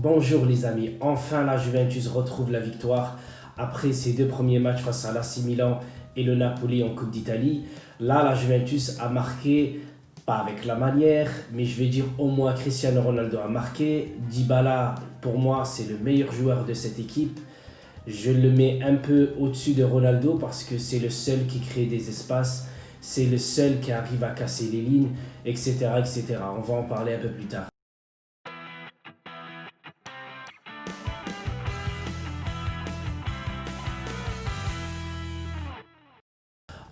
Bonjour les amis, enfin la Juventus retrouve la victoire après ses deux premiers matchs face à l'AC Milan et le Napoli en Coupe d'Italie. Là, la Juventus a marqué, pas avec la manière, mais je vais dire au moins Cristiano Ronaldo a marqué. Dybala, pour moi, c'est le meilleur joueur de cette équipe. Je le mets un peu au-dessus de Ronaldo parce que c'est le seul qui crée des espaces, c'est le seul qui arrive à casser les lignes, etc., etc. On va en parler un peu plus tard.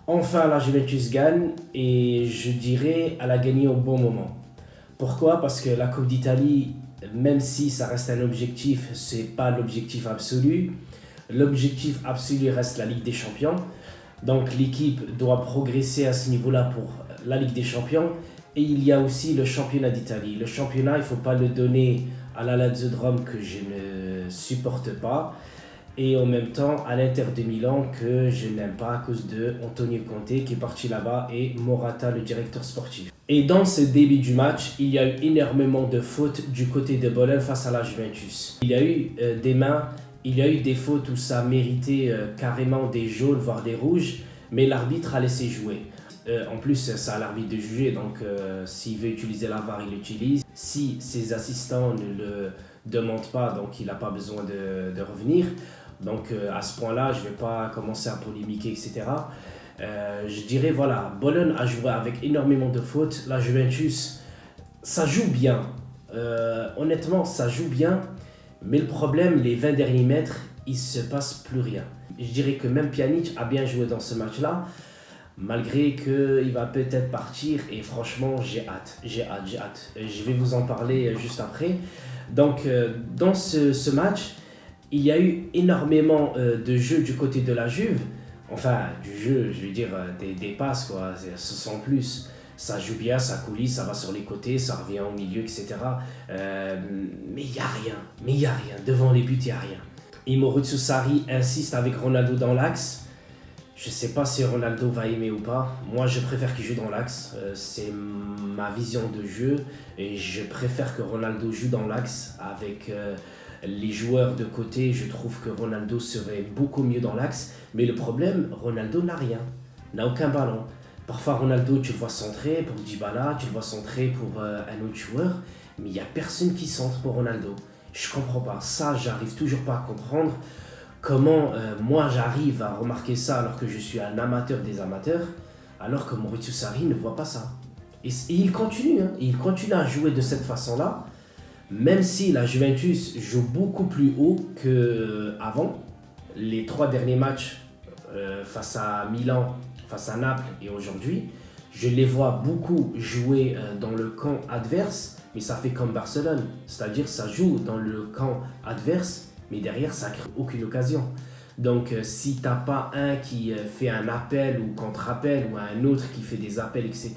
Enfin, la Juventus gagne et je dirais elle a gagné au bon moment. Pourquoi? Parce que la Coupe d'Italie, même si ça reste un objectif, c'est pas l'objectif absolu. L'objectif absolu reste la Ligue des Champions. Donc l'équipe doit progresser à ce niveau-là pour la Ligue des Champions. Et il y a aussi le championnat d'Italie. Le championnat, il ne faut pas le donner à la Lazio de Rome que je ne supporte pas et en même temps à l'Inter de Milan que je n'aime pas à cause de Antonio Conte qui est parti là-bas et Morata le directeur sportif. Et dans ce début du match, il y a eu énormément de fautes du côté de Bologne face à la Juventus. Il y a eu des mains, il y a eu des fautes où ça méritait carrément des jaunes voire des rouges, mais l'arbitre a laissé jouer. En plus, c'est à l'arbitre de juger, donc s'il veut utiliser la VAR, il l'utilise. Si ses assistants ne le demandent pas, donc il n'a pas besoin de revenir. Donc à ce point-là, je ne vais pas commencer à polémiquer, etc. Je dirais, voilà, Bologne a joué avec énormément de fautes. La Juventus, ça joue bien. Honnêtement, ça joue bien. Mais le problème, les 20 derniers mètres, il ne se passe plus rien. Je dirais que même Pjanic a bien joué dans ce match-là, malgré qu'il va peut-être partir. Et franchement, j'ai hâte. Je vais vous en parler juste après. Donc, dans ce match, il y a eu énormément de jeux du côté de la Juve. Enfin, du jeu, je veux dire, des passes, quoi. Ce sont plus. Ça joue bien, ça coulisse, ça va sur les côtés, ça revient au milieu, etc. Mais il n'y a rien. Devant les buts, il n'y a rien. Maurizio Sarri insiste avec Ronaldo dans l'axe. Je ne sais pas si Ronaldo va aimer ou pas. Moi, je préfère qu'il joue dans l'axe. C'est ma vision de jeu. Et je préfère que Ronaldo joue dans l'axe avec les joueurs de côté. Je trouve que Ronaldo serait beaucoup mieux dans l'axe. Mais le problème, Ronaldo n'a rien. N'a aucun ballon. Parfois, Ronaldo, tu le vois centrer pour Dybala. Tu le vois centrer pour un autre joueur. Mais il n'y a personne qui centre pour Ronaldo. Je ne comprends pas. Ça, j'arrive toujours pas à comprendre. Comment moi j'arrive à remarquer ça alors que je suis un amateur des amateurs, alors que Maurizio Sarri ne voit pas ça. Et il continue, hein, il continue à jouer de cette façon-là, même si la Juventus joue beaucoup plus haut qu'avant. Les 3 derniers matchs face à Milan, face à Naples et aujourd'hui, je les vois beaucoup jouer dans le camp adverse, mais ça fait comme Barcelone, c'est-à-dire ça joue dans le camp adverse, mais derrière, ça ne crée aucune occasion. Donc, si tu n'as pas un qui fait un appel ou contre-appel, ou un autre qui fait des appels, etc.,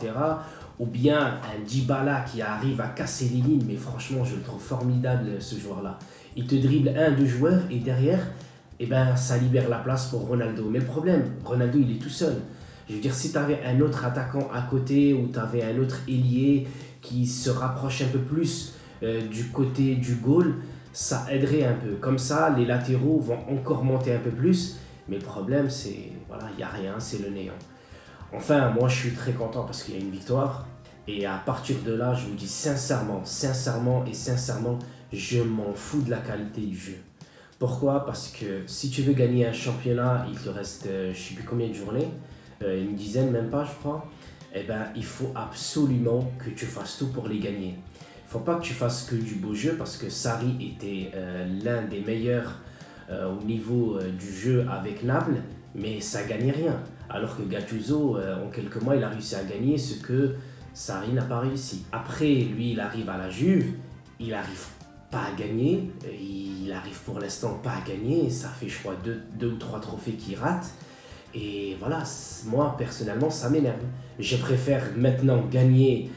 ou bien un Dybala qui arrive à casser les lignes, mais franchement, je le trouve formidable, ce joueur-là. Il te dribble un, deux joueurs, et derrière, eh ben, ça libère la place pour Ronaldo. Mais le problème, Ronaldo, il est tout seul. Je veux dire, si tu avais un autre attaquant à côté, ou tu avais un autre ailier qui se rapproche un peu plus du côté du goal, ça aiderait un peu. Comme ça, les latéraux vont encore monter un peu plus. Mais le problème, c'est, voilà, il n'y a rien, c'est le néant. Enfin, moi, je suis très content parce qu'il y a une victoire. Et à partir de là, je vous dis sincèrement, je m'en fous de la qualité du jeu. Pourquoi? Parce que si tu veux gagner un championnat, il te reste, je ne sais plus combien de journées, une dizaine, même pas, je crois. Eh ben, il faut absolument que tu fasses tout pour les gagner. Il ne faut pas que tu fasses que du beau jeu parce que Sarri était l'un des meilleurs au niveau du jeu avec Naples, mais ça ne gagnait rien. Alors que Gattuso, en quelques mois, il a réussi à gagner ce que Sarri n'a pas réussi. Après, lui, il arrive à la Juve, il n'arrive pas à gagner, il arrive pour l'instant pas à gagner, ça fait je crois deux ou trois trophées qu'il rate. Et voilà, moi personnellement, ça m'énerve. Je préfère maintenant gagner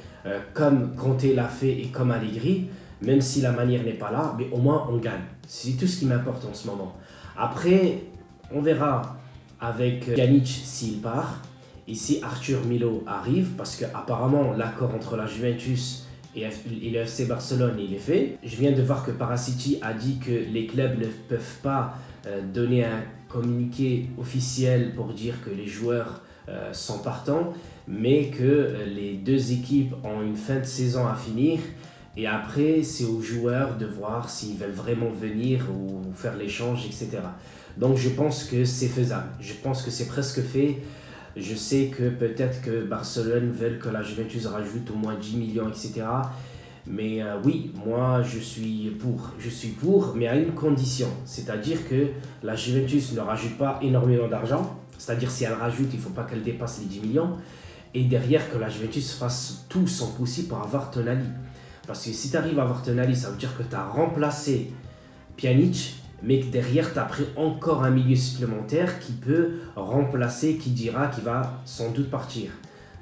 comme Conte l'a fait et comme Allegri, même si la manière n'est pas là, mais au moins on gagne. C'est tout ce qui m'importe en ce moment. Après, on verra avec Pjanic s'il part et si Arthur Milo arrive, parce qu'apparemment l'accord entre la Juventus et le FC Barcelone, il est fait. Je viens de voir que Paracity a dit que les clubs ne peuvent pas donner un communiqué officiel pour dire que les joueurs sont partants, mais que les deux équipes ont une fin de saison à finir. Et après, c'est aux joueurs de voir s'ils veulent vraiment venir ou faire l'échange, etc. Donc je pense que c'est faisable. Je pense que c'est presque fait. Je sais que peut-être que Barcelone veut que la Juventus rajoute au moins 10 millions, etc. Mais oui, moi je suis pour. Je suis pour, mais à une condition. C'est-à-dire que la Juventus ne rajoute pas énormément d'argent. C'est-à-dire si elle rajoute, il ne faut pas qu'elle dépasse les 10 millions. Et derrière, que la Juventus fasse tout son possible pour avoir Tonali. Parce que si tu arrives à avoir Tonali, ça veut dire que tu as remplacé Pjanic, mais que derrière, tu as pris encore un milieu supplémentaire qui peut remplacer Khedira, qui va sans doute partir.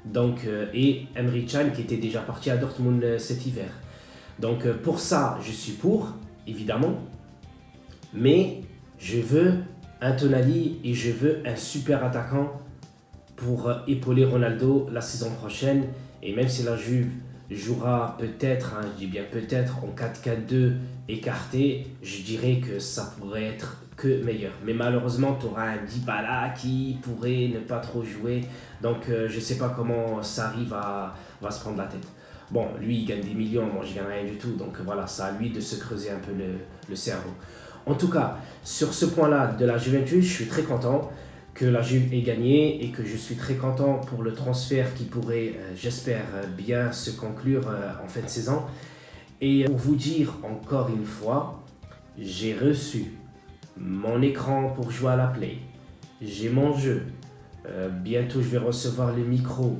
Donc, et Emre Can, qui était déjà parti à Dortmund cet hiver. Donc, pour ça, je suis pour, évidemment. Mais je veux un Tonali et je veux un super attaquant pour épauler Ronaldo la saison prochaine. Et même si la Juve jouera peut-être, je dis bien peut-être, en 4-4-2 écarté, je dirais que ça pourrait être que meilleur. Mais malheureusement, tu auras un Dybala qui pourrait ne pas trop jouer. Donc, je ne sais pas comment Sarri va se prendre la tête. Bon, lui, il gagne des millions, moi, je ne gagne rien du tout. Donc, voilà, c'est à lui de se creuser un peu le cerveau. En tout cas, sur ce point-là de la Juventus, je suis très content que la Juve ait gagné et que je suis très content pour le transfert qui pourrait, j'espère, bien se conclure en fin de saison. Et pour vous dire encore une fois, j'ai reçu mon écran pour jouer à la Play. J'ai mon jeu. Bientôt, je vais recevoir le micro,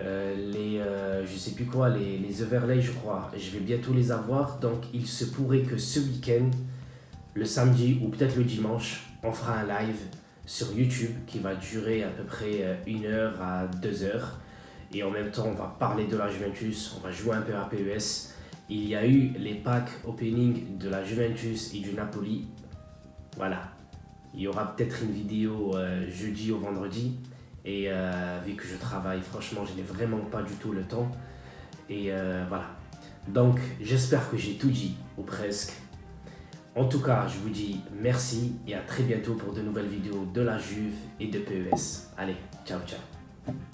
je sais plus quoi, les overlays, je crois. Je vais bientôt les avoir. Donc, il se pourrait que ce week-end, le samedi ou peut-être le dimanche, on fera un live sur YouTube qui va durer à peu près 1 heure à 2 heures. Et en même temps, on va parler de la Juventus, on va jouer un peu à PES. Il y a eu les packs opening de la Juventus et du Napoli. Voilà. Il y aura peut-être une vidéo jeudi ou vendredi. Et vu que je travaille, franchement, je n'ai vraiment pas du tout le temps. Et voilà. Donc, j'espère que j'ai tout dit, ou presque. En tout cas, je vous dis merci et à très bientôt pour de nouvelles vidéos de la Juve et de PES. Allez, ciao ciao.